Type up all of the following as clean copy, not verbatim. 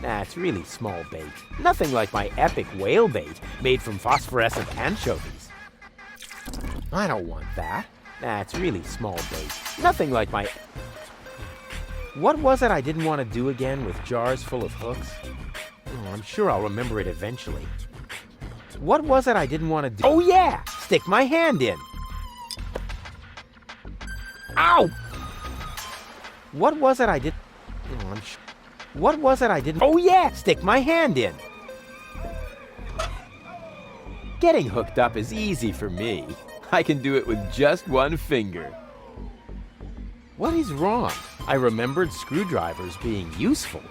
That's really small bait. Nothing like my epic whale bait made from phosphorescent anchovies. I don't want that. That's really small bait. Nothing like my... What was it I didn't want to do again with jars full of hooks? Oh, I'm sure I'll remember it eventually. What was it I didn't want to do? Oh yeah! Stick my hand in! Ow! What was it I did? Oh, I'm sure. What was it I didn't? Oh yeah! Stick my hand in! Getting hooked up is easy for me. I can do it with just one finger. What is wrong? I remembered screwdrivers being useful.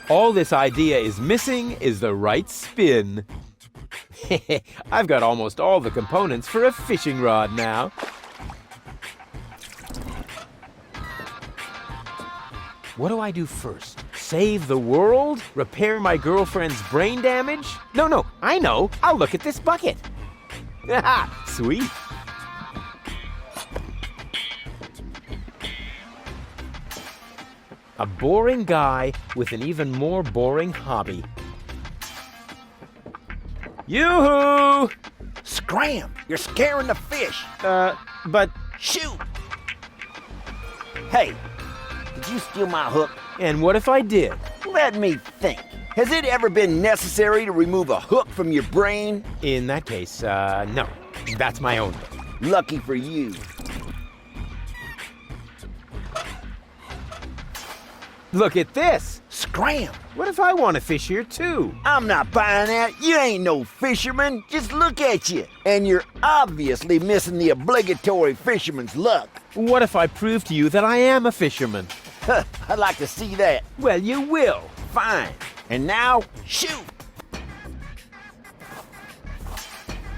All this idea is missing is the right spin. I've got almost all the components for a fishing rod now. What do I do first? Save the world? Repair my girlfriend's brain damage? No, I know. I'll look at this bucket. Haha, sweet. A boring guy with an even more boring hobby. Yoo-hoo! Scram! You're scaring the fish! But... Shoot! Hey, did you steal my hook? And what if I did? Let me think. Has it ever been necessary to remove a hook from your brain? In that case, no. That's my own hook. Lucky for you. Look at this! Scram! What if I want to fish here too? I'm not buying that. You ain't no fisherman. Just look at you. And you're obviously missing the obligatory fisherman's luck. What if I prove to you that I am a fisherman? I'd like to see that. Well, you will. Fine. And now, shoot!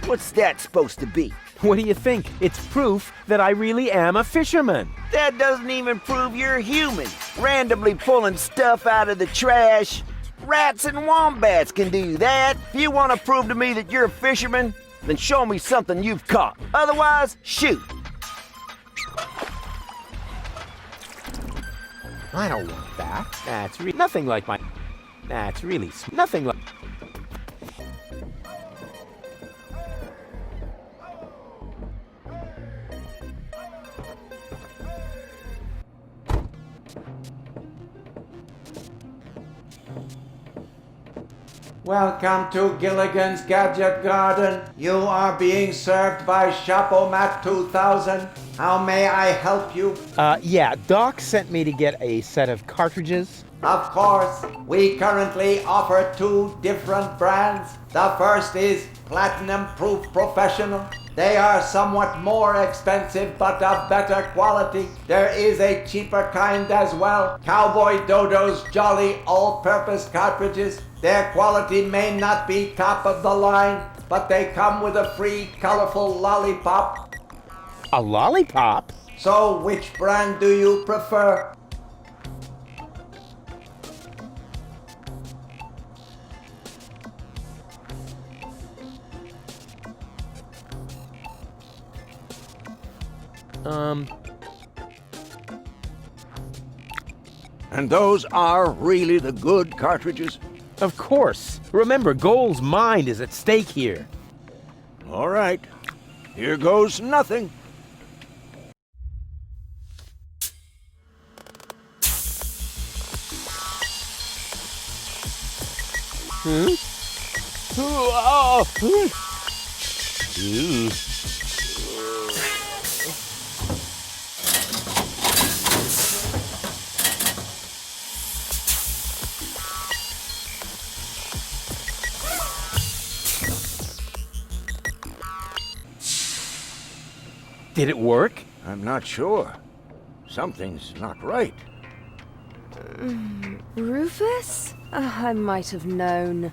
What's that supposed to be? What do you think? It's proof that I really am a fisherman. That doesn't even prove you're human. Randomly pulling stuff out of the trash. Rats and wombats can do that. If you want to prove to me that you're a fisherman, then show me something you've caught. Otherwise, shoot. I don't want that. That's nothing like my... That's really nothing like... Welcome to Gilligan's Gadget Garden. You are being served by Shop-O-Mat 2000. How may I help you? Yeah, Doc sent me to get a set of cartridges. Of course, we currently offer 2 different brands. The first is Platinum Proof Professional. They are somewhat more expensive but of better quality. There is a cheaper kind as well. Cowboy Dodo's Jolly All-Purpose Cartridges. Their quality may not be top of the line, but they come with a free colorful lollipop. A lollipop? So which brand do you prefer? And those are really the good cartridges? Of course. Remember, Goal's mind is at stake here. All right. Here goes nothing. Did it work? I'm not sure. Something's not right. Rufus? I might have known.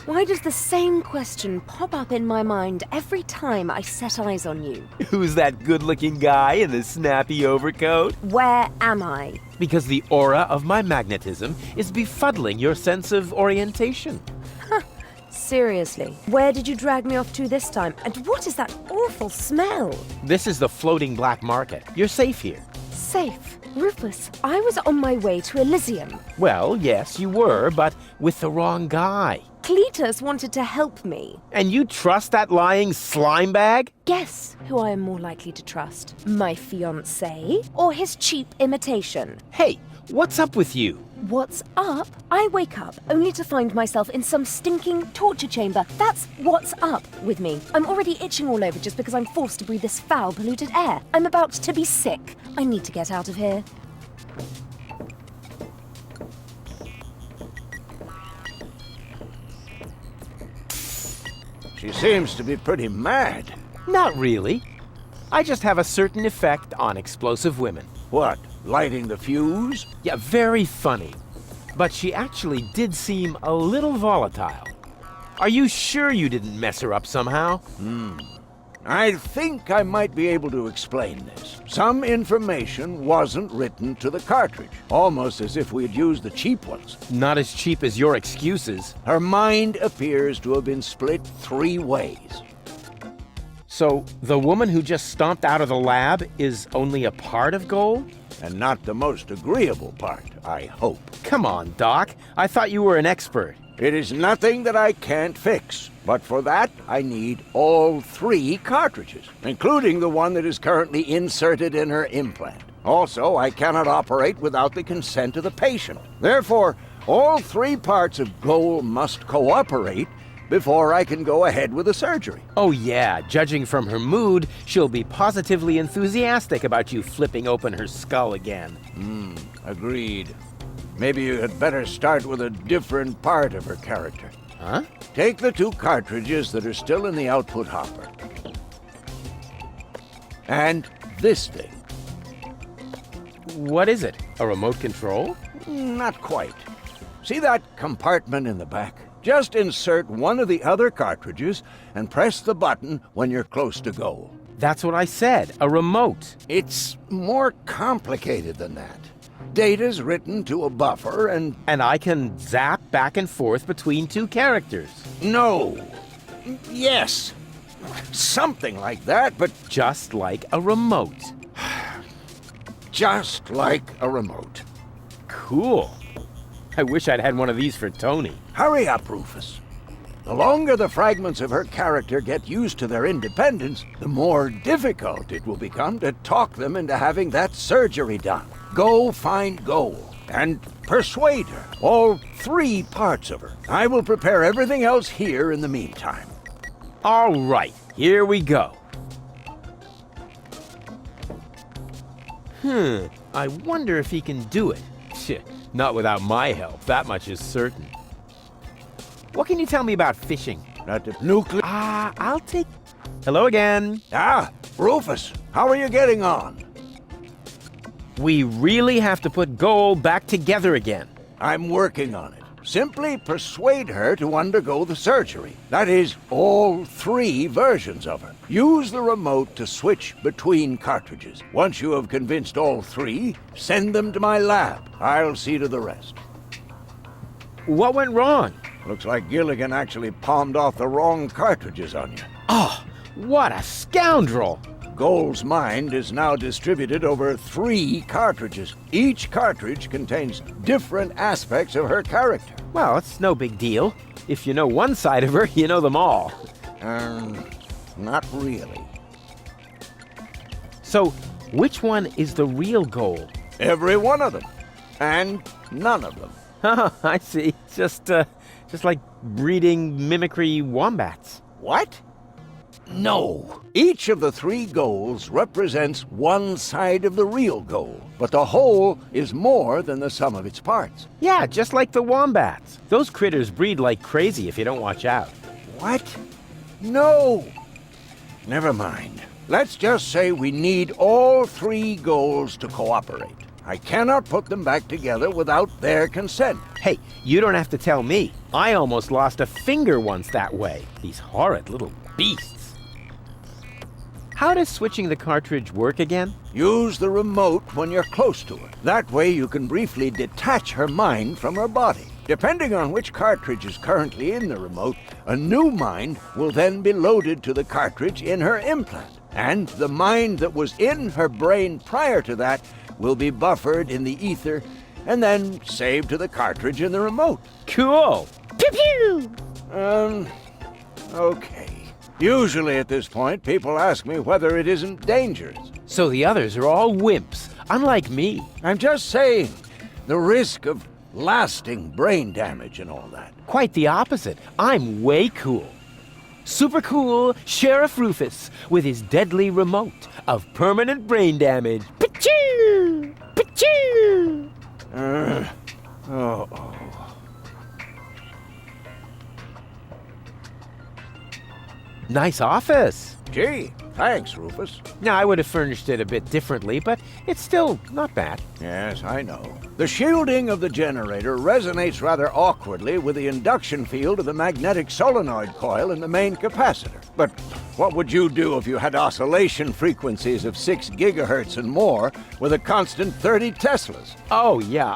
Why does the same question pop up in my mind every time I set eyes on you? Who's that good-looking guy in the snappy overcoat? Where am I? Because the aura of my magnetism is befuddling your sense of orientation. Seriously, where did you drag me off to this time? And what is that awful smell? This is the floating black market. You're safe here. safe. Rufus, I was on my way to Elysium. Well, yes, you were, but with the wrong guy. Cletus wanted to help me. And you trust that lying slime bag? Guess who I am more likely to trust? My fiancé or his cheap imitation? Hey, what's up with you? What's up? I wake up only to find myself in some stinking torture chamber. That's what's up with me. I'm already itching all over just because I'm forced to breathe this foul, polluted air. I'm about to be sick. I need to get out of here. She seems to be pretty mad. Not really. I just have a certain effect on explosive women. What, lighting the fuse? Yeah, very funny. But she actually did seem a little volatile. Are you sure you didn't mess her up somehow? I think I might be able to explain this. Some information wasn't written to the cartridge, almost as if we had used the cheap ones. Not as cheap as your excuses. Her mind appears to have been split 3 ways. So, the woman who just stomped out of the lab is only a part of Goal? And not the most agreeable part, I hope. Come on, Doc. I thought you were an expert. It is nothing that I can't fix, but for that I need all 3 cartridges, including the one that is currently inserted in her implant. Also, I cannot operate without the consent of the patient. Therefore, all 3 parts of Goal must cooperate before I can go ahead with the surgery. Oh yeah, judging from her mood, she'll be positively enthusiastic about you flipping open her skull again. Agreed. Maybe you had better start with a different part of her character. Huh? Take the 2 cartridges that are still in the output hopper. And this thing. What is it? A remote control? Not quite. See that compartment in the back? Just insert one of the other cartridges and press the button when you're close to Goal. That's what I said, a remote. It's more complicated than that. Data's written to a buffer and... And I can zap back and forth between 2 characters. No. Yes. Something like that, but Just like a remote. just like a remote. Cool. I wish I'd had one of these for Tony. Hurry up, Rufus. The longer the fragments of her character get used to their independence, the more difficult it will become to talk them into having that surgery done. Go find Goal and persuade her. All 3 parts of her. I will prepare everything else here in the meantime. All right, here we go. I wonder if he can do it. Shit, not without my help, that much is certain. What can you tell me about fishing? Not the nuclear... I'll take... Hello again. Rufus, how are you getting on? We really have to put Goal back together again. I'm working on it. Simply persuade her to undergo the surgery. That is, all 3 versions of her. Use the remote to switch between cartridges. Once you have convinced all 3, send them to my lab. I'll see to the rest. What went wrong? Looks like Gilligan actually palmed off the wrong cartridges on you. Oh, what a scoundrel! Goal's mind is now distributed over 3 cartridges. Each cartridge contains different aspects of her character. Well, it's no big deal. If you know one side of her, you know them all. Not really. So, which one is the real Goal? Every one of them. And none of them. Oh, I see. Just like breeding mimicry wombats. What? No. Each of the 3 goals represents one side of the real goal, but the whole is more than the sum of its parts. Yeah, just like the wombats. Those critters breed like crazy if you don't watch out. What? No. Never mind. Let's just say we need all 3 goals to cooperate. I cannot put them back together without their consent. Hey, you don't have to tell me. I almost lost a finger once that way. These horrid little beasts. How does switching the cartridge work again? Use the remote when you're close to her. That way you can briefly detach her mind from her body. Depending on which cartridge is currently in the remote, a new mind will then be loaded to the cartridge in her implant. And the mind that was in her brain prior to that will be buffered in the ether and then saved to the cartridge in the remote. Cool. Pew pew! Okay. Usually at this point, people ask me whether it isn't dangerous. So the others are all wimps, unlike me. I'm just saying, the risk of lasting brain damage and all that. Quite the opposite. I'm way cool. Super cool Sheriff Rufus with his deadly remote of permanent brain damage. Pachoo! Pachoo! Oh. Nice office. Gee, thanks, Rufus. Now, I would have furnished it a bit differently, but it's still not bad. Yes, I know. The shielding of the generator resonates rather awkwardly with the induction field of the magnetic solenoid coil in the main capacitor. But what would you do if you had oscillation frequencies of 6 gigahertz and more with a constant 30 Teslas? Oh, yeah,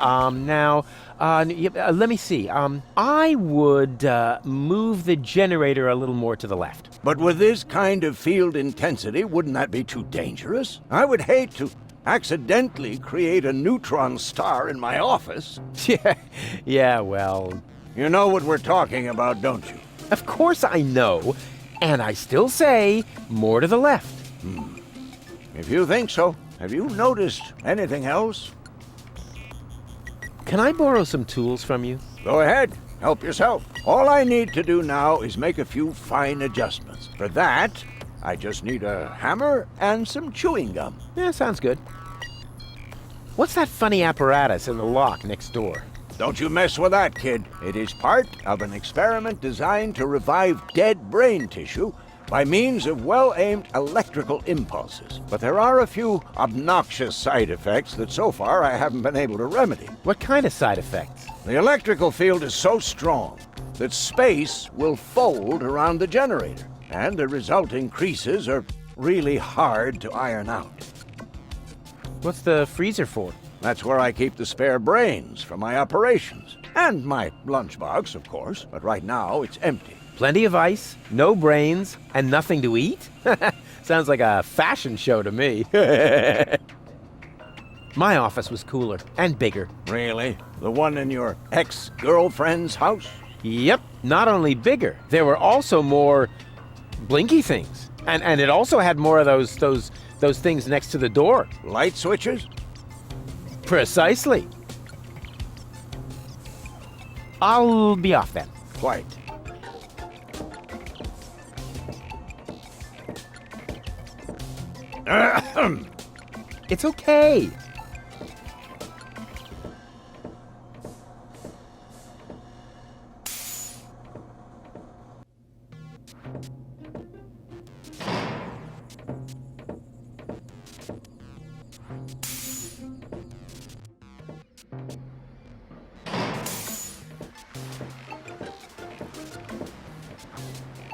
let me see. I would move the generator a little more to the left. But with this kind of field intensity, wouldn't that be too dangerous? I would hate to accidentally create a neutron star in my office. Yeah, well... You know what we're talking about, don't you? Of course I know, and I still say more to the left. If you think so, have you noticed anything else? Can I borrow some tools from you? Go ahead, help yourself. All I need to do now is make a few fine adjustments. For that, I just need a hammer and some chewing gum. Yeah, sounds good. What's that funny apparatus in the lock next door? Don't you mess with that, kid. It is part of an experiment designed to revive dead brain tissue by means of well-aimed electrical impulses. But there are a few obnoxious side effects that so far I haven't been able to remedy. What kind of side effects? The electrical field is so strong that space will fold around the generator, and the resulting creases are really hard to iron out. What's the freezer for? That's where I keep the spare brains for my operations. And my lunchbox, of course, but right now it's empty. Plenty of ice, no brains, and nothing to eat? Sounds like a fashion show to me. My office was cooler and bigger. Really? The one in your ex-girlfriend's house? Yep, not only bigger, there were also more blinky things. And it also had more of those things next to the door. Light switches? Precisely. I'll be off then. Quite. It's okay.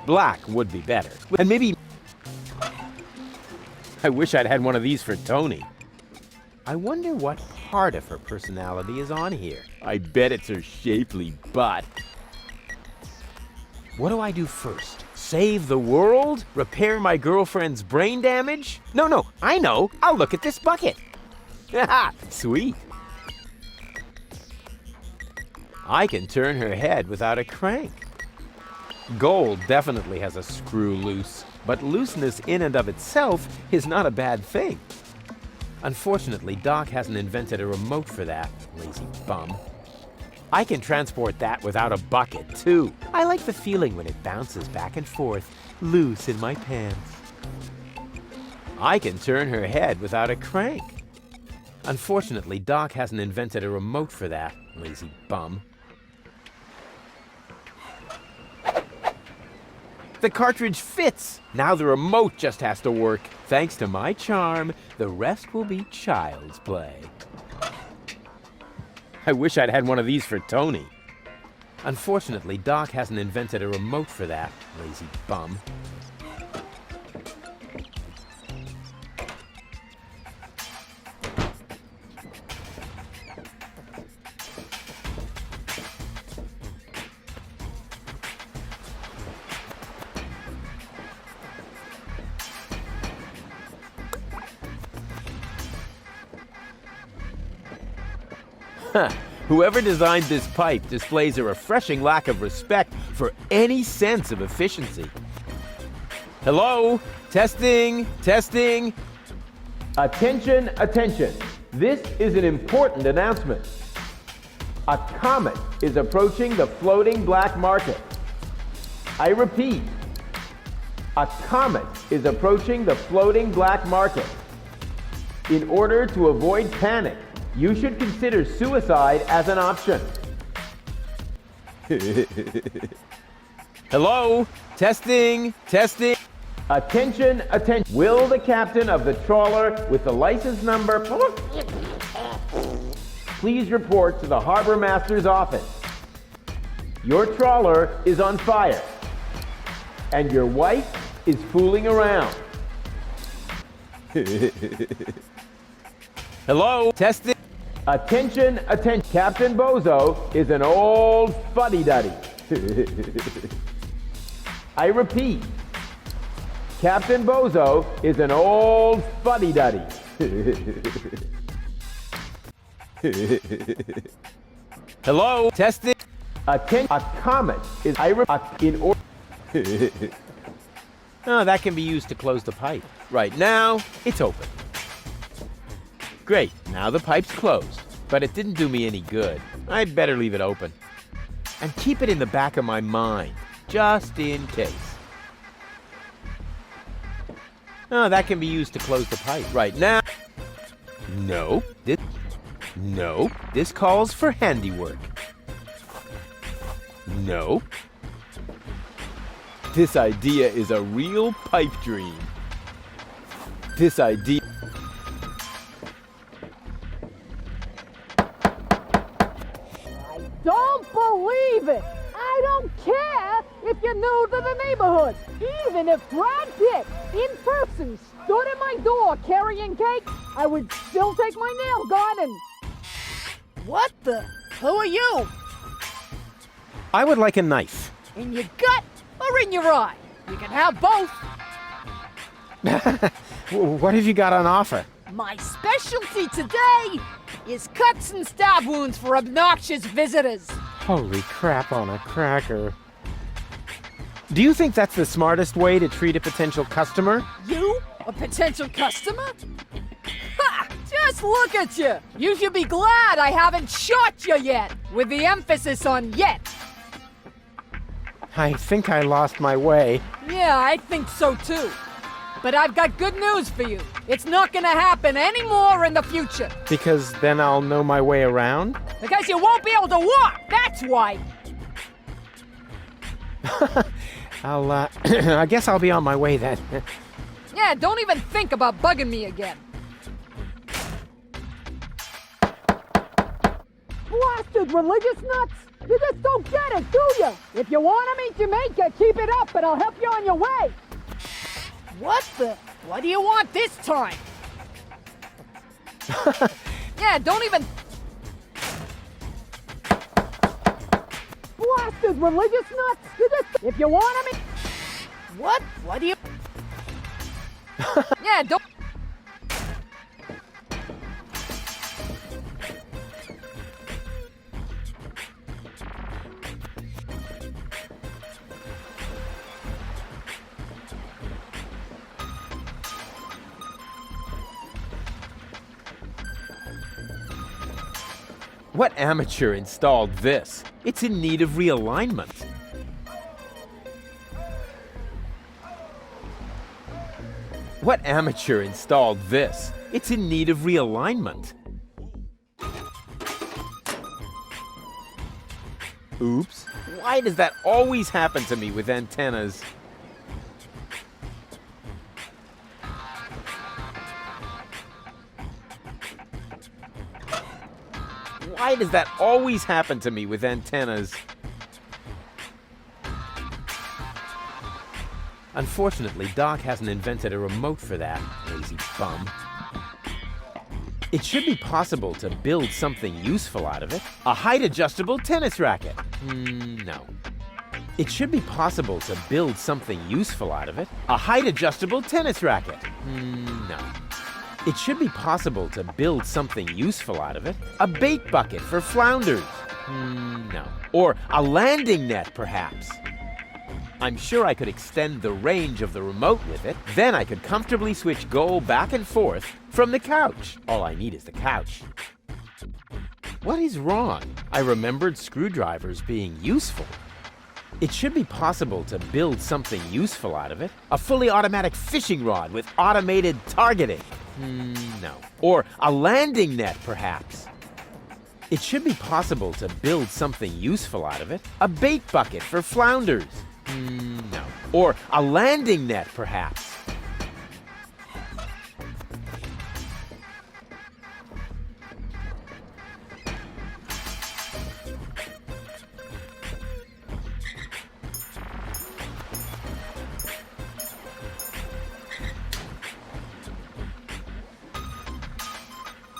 Black would be better. And maybe... I wish I'd had one of these for Tony. I wonder what part of her personality is on here. I bet it's her shapely butt. What do I do first? Save the world? Repair my girlfriend's brain damage? No, I know. I'll look at this bucket. Haha, sweet. I can turn her head without a crank. Gold definitely has a screw loose, but looseness in and of itself is not a bad thing. Unfortunately, Doc hasn't invented a remote for that, lazy bum. I can transport that without a bucket, too. I like the feeling when it bounces back and forth, loose in my pants. I can turn her head without a crank. Unfortunately, Doc hasn't invented a remote for that, lazy bum. The cartridge fits! Now the remote just has to work. Thanks to my charm, the rest will be child's play. I wish I'd had one of these for Tony. Unfortunately, Doc hasn't invented a remote for that, lazy bum. Whoever designed this pipe displays a refreshing lack of respect for any sense of efficiency. Hello? Testing, testing. Attention, attention. This is an important announcement. A comet is approaching the floating black market. I repeat, a comet is approaching the floating black market. In order to avoid panic, you should consider suicide as an option. Hello? Testing, testing. Attention, attention. Will the captain of the trawler with the license number please report to the harbor master's office? Your trawler is on fire, and your wife is fooling around. Hello? Testing. Attention, attention. Captain Bozo is an old fuddy-duddy. I repeat, Captain Bozo is an old fuddy-duddy. Hello? Testing. A comet is Oh, that can be used to close the pipe. Right now, it's open. Great, now the pipe's closed. But it didn't do me any good. I'd better leave it open. And keep it in the back of my mind, just in case. Oh, that can be used to close the pipe. Right now. Nope. This calls for handiwork. Nope. This idea is a real pipe dream. This idea. Don't believe it! I don't care if you're new to the neighborhood. Even if Brad Pitt in person stood at my door carrying cake, I would still take my nail gun and... What the? Who are you? I would like a knife. In your gut or in your eye? You can have both. What have you got on offer? My specialty today is cuts and stab wounds for obnoxious visitors. Holy crap on a cracker. Do you think that's the smartest way to treat a potential customer? You? A potential customer? Ha! Just look at you! You should be glad I haven't shot you yet, with the emphasis on yet. I think I lost my way. Yeah, I think so too. But I've got good news for you. It's not gonna happen anymore in the future. Because then I'll know my way around? Because you won't be able to walk, that's why. I guess I'll be on my way then. Yeah, don't even think about bugging me again. Blasted religious nuts! You just don't get it, do you? If you want to meet Jamaica, keep it up and I'll help you on your way. What the? What do you want this time? Yeah, don't even... Blasted religious nuts! You just... If you want to meet... What? What do you... Yeah, don't... What amateur installed this? It's in need of realignment. What amateur installed this? It's in need of realignment. Oops. Why does that always happen to me with antennas? Why does that always happen to me with antennas? Unfortunately, Doc hasn't invented a remote for that, lazy bum. It should be possible to build something useful out of it. A height-adjustable tennis racket. No. It should be possible to build something useful out of it. A height-adjustable tennis racket. No. It should be possible to build something useful out of it. A bait bucket for flounders. No. Or a landing net, perhaps. I'm sure I could extend the range of the remote with it. Then I could comfortably switch goal back and forth from the couch. All I need is the couch. What is wrong? I remembered screwdrivers being useful. It should be possible to build something useful out of it. A fully automatic fishing rod with automated targeting. No. Or a landing net, perhaps. It should be possible to build something useful out of it. A bait bucket for flounders. No. Or a landing net, perhaps.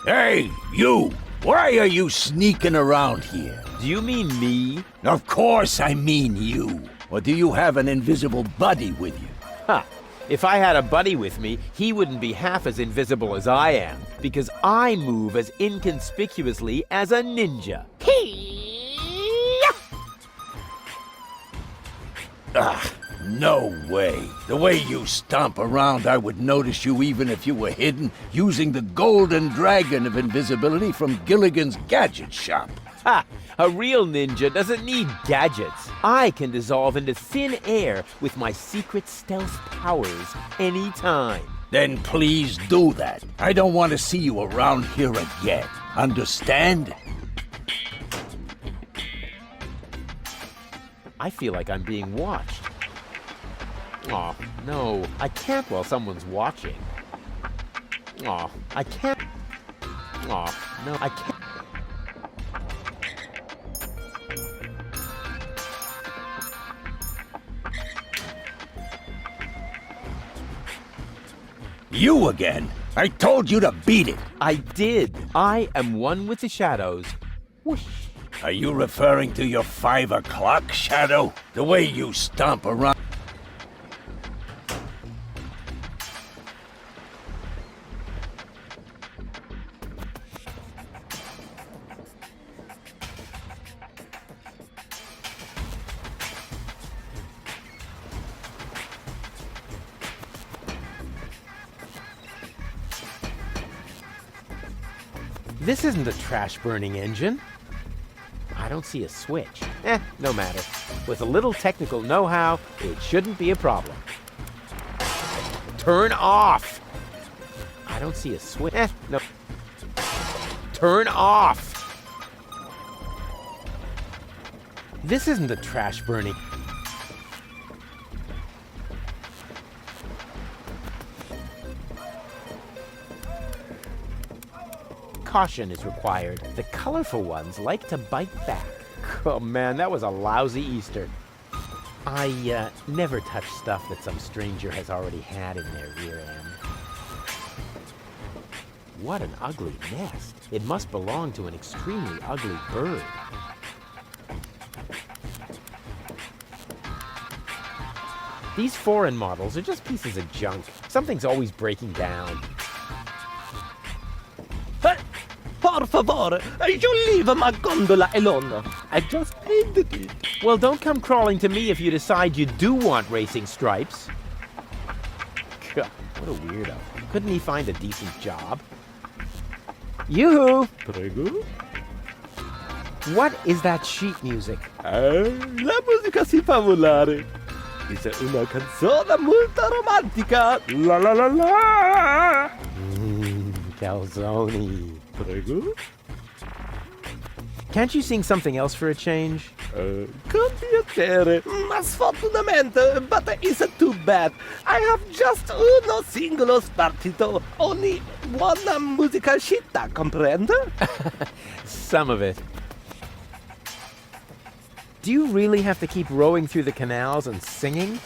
Hey, you! Why are you sneaking around here? Do you mean me? Of course I mean you. Or do you have an invisible buddy with you? Ha! If I had a buddy with me, he wouldn't be half as invisible as I am, because I move as inconspicuously as a ninja. No way. The way you stomp around, I would notice you even if you were hidden using the golden dragon of invisibility from Gilligan's Gadget Shop. Ha! A real ninja doesn't need gadgets. I can dissolve into thin air with my secret stealth powers anytime. Then please do that. I don't want to see you around here again. Understand? I feel like I'm being watched. Aw, no, I can't while someone's watching. Aw, I can't. Aw, no, I can't. You again? I told you to beat it. I did. I am one with the shadows. Whoosh. Are you referring to your 5 o'clock shadow? The way you stomp around? This isn't a trash-burning engine. I don't see a switch. No matter. With a little technical know-how, it shouldn't be a problem. Turn off! I don't see a switch. No. Turn off! This isn't a trash-burning... Caution is required. The colorful ones like to bite back. Oh man, that was a lousy Easter. I never touch stuff that some stranger has already had in their rear end. What an ugly nest. It must belong to an extremely ugly bird. These foreign models are just pieces of junk. Something's always breaking down. Por favor, you leave my gondola alone. I just painted it. Well, don't come crawling to me if you decide you do want racing stripes. God, what a weirdo. Couldn't he find a decent job? Yoo-hoo! Prego? What is that sheet music? La musica si fa volare. Dice una canzone molto romantica. La la la la. Calzone. Prego? Can't you sing something else for a change? Con piacere, ma sfortunatamente, but it's too bad. I have just uno singolo spartito, only one musica scitta, comprende? Some of it. Do you really have to keep rowing through the canals and singing?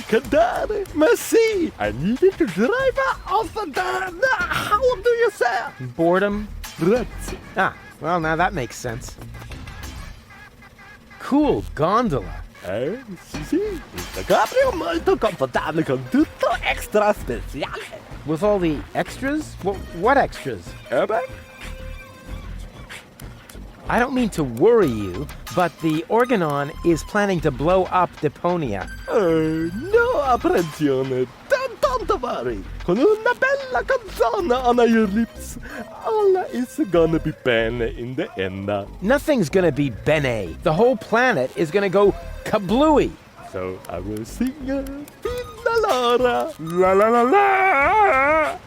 Cantare, ma sì, I needed to drive off the... How do you say? Boredom? Grazie. Ah, well, now that makes sense. Cool gondola. Sì, sì, il cabrio molto confortabile con tutto extra speciale. With all the extras? What extras? Airbag? I don't mean to worry you, but the Organon is planning to blow up Deponia. No apprensione. Don't worry. Con una bella canzone on your lips, all is gonna be bene in the end. Nothing's gonna be bene. The whole planet is gonna go kablooey. So I will sing Fina Laura. La la la la.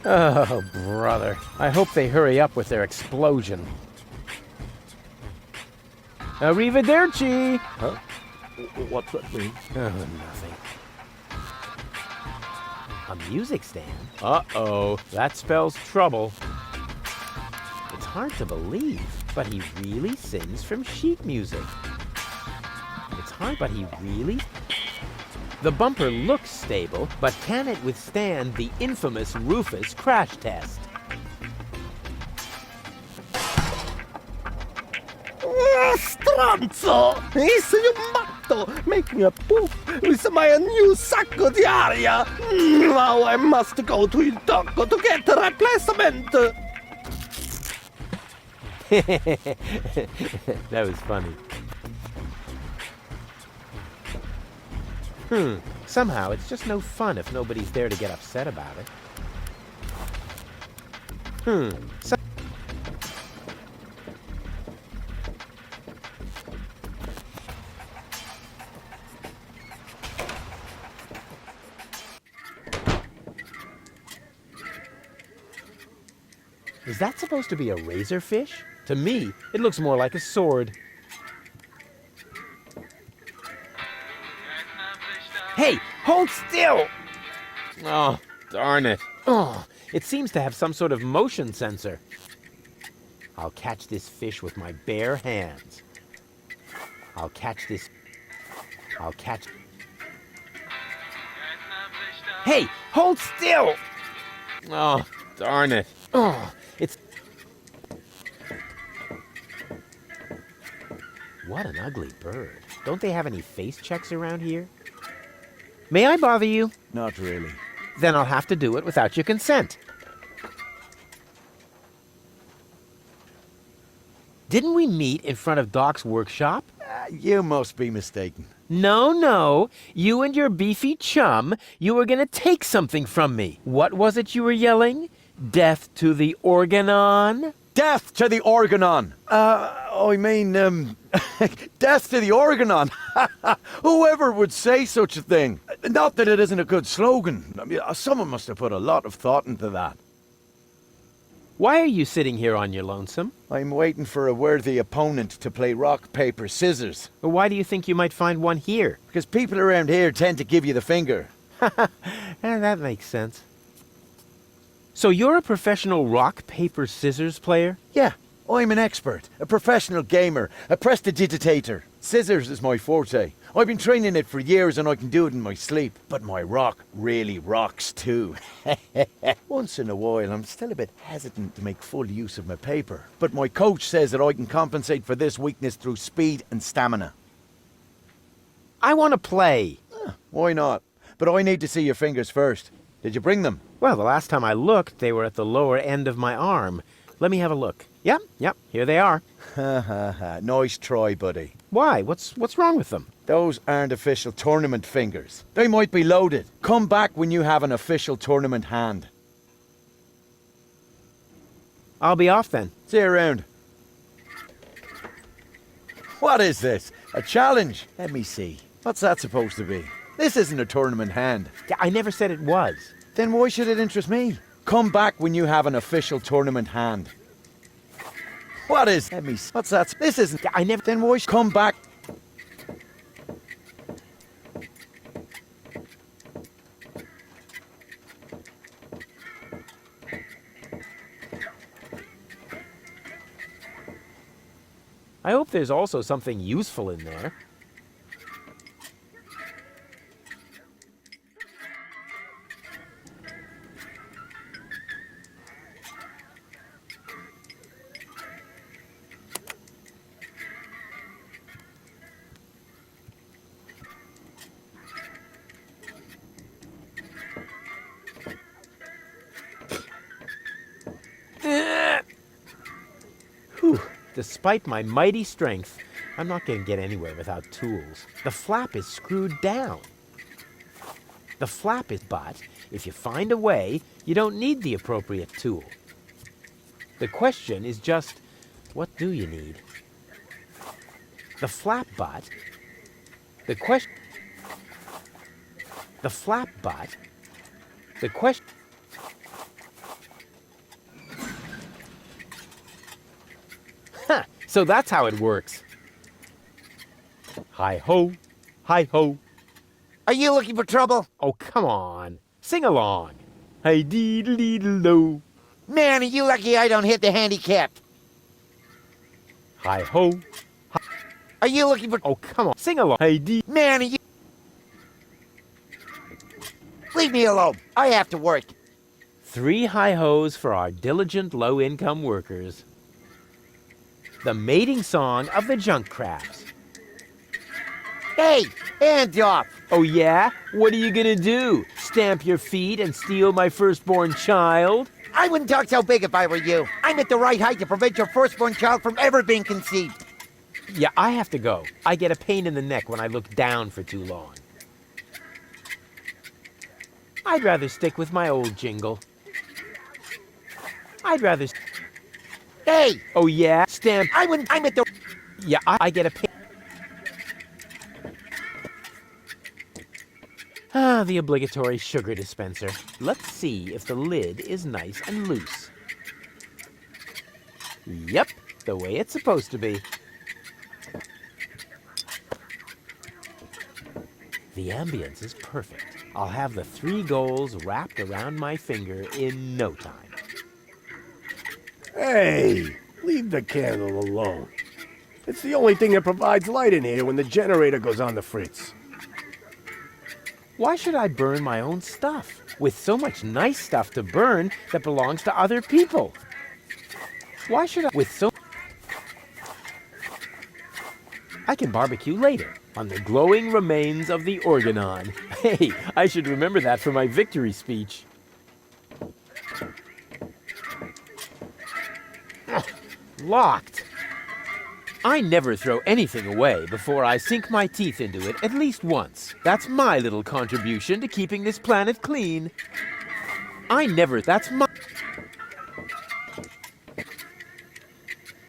Oh, brother. I hope they hurry up with their explosion. Arrivederci! Huh? What's that mean? Oh, nothing. A music stand? Uh-oh, that spells trouble. It's hard to believe, but he really sings from sheet music. It's hard, but he really... The bumper looks stable, but can it withstand the infamous Rufus crash test? Stronzo! Is you matto, making a poof with my new sacco di aria. Now I must go to Il Tocco to get a replacement. That was funny. Somehow it's just no fun if nobody's there to get upset about it. Is that supposed to be a razorfish? To me, it looks more like a sword. Hey, hold still! Oh, darn it. Oh, it seems to have some sort of motion sensor. I'll catch this fish with my bare hands. I'll catch... Hey, hold still! Oh, darn it. Oh, it's... What an ugly bird. Don't they have any face checks around here? May I bother you? Not really. Then I'll have to do it without your consent. Didn't we meet in front of Doc's workshop? You must be mistaken. No. You and your beefy chum, you were gonna take something from me. What was it you were yelling? Death to the Organon? Death to the Organon! Death to the Organon! Whoever would say such a thing? Not that it isn't a good slogan. I mean, someone must have put a lot of thought into that. Why are you sitting here on your lonesome? I'm waiting for a worthy opponent to play rock, paper, scissors. Or why do you think you might find one here? Because people around here tend to give you the finger. That makes sense. So you're a professional rock, paper, scissors player? Yeah, I'm an expert, a professional gamer, a prestidigitator. Scissors is my forte. I've been training it for years and I can do it in my sleep. But my rock really rocks too. Once in a while, I'm still a bit hesitant to make full use of my paper. But my coach says that I can compensate for this weakness through speed and stamina. I want to play. Why not? But I need to see your fingers first. Did you bring them? Well, the last time I looked, they were at the lower end of my arm. Let me have a look. Yep, here they are. Nice try, buddy. Why? What's wrong with them? Those aren't official tournament fingers. They might be loaded. Come back when you have an official tournament hand. I'll be off then. See you around. What is this? A challenge? Let me see. What's that supposed to be? This isn't a tournament hand. I never said it was. Then why should it interest me? Come back when you have an official tournament hand. What is... Let me see. What's that? This isn't... I never... Then why... Come back... I hope there's also something useful in there. Despite my mighty strength, I'm not going to get anywhere without tools. The flap is screwed down. The flap is, but if you find a way, you don't need the appropriate tool. The question is just, what do you need? The flap butt. The question. The flap butt. The question. Huh, so that's how it works. Hi-ho, hi-ho. Are you looking for trouble? Oh, come on. Sing along. Hi-dee-dee-dee-lo. Man, are you lucky I don't hit the handicap? Hi-ho. Are you looking for... Oh, come on. Sing along. Hi-dee. Man, are you... Leave me alone. I have to work. 3 hi-hos for our diligent low-income workers. The mating song of the junk crabs. Hey, hands off. Oh yeah? What are you gonna do? Stamp your feet and steal my firstborn child? I wouldn't talk so big if I were you. I'm at the right height to prevent your firstborn child from ever being conceived. Yeah, I have to go. I get a pain in the neck when I look down for too long. I'd rather stick with my old jingle. I'd rather... Hey! Oh yeah? Stamp... I'm at the... Yeah, I get a pain... Ah, the obligatory sugar dispenser. Let's see if the lid is nice and loose. Yep, the way it's supposed to be. The ambience is perfect. I'll have the 3 goals wrapped around my finger in no time. Hey, leave the candle alone. It's the only thing that provides light in here when the generator goes on the fritz. Why should I burn my own stuff? With so much nice stuff to burn that belongs to other people. Why should I... With so... I can barbecue later on the glowing remains of the Organon. Hey, I should remember that for my victory speech. Locked. I never throw anything away before I sink my teeth into it at least once. That's my little contribution to keeping this planet clean. That's my...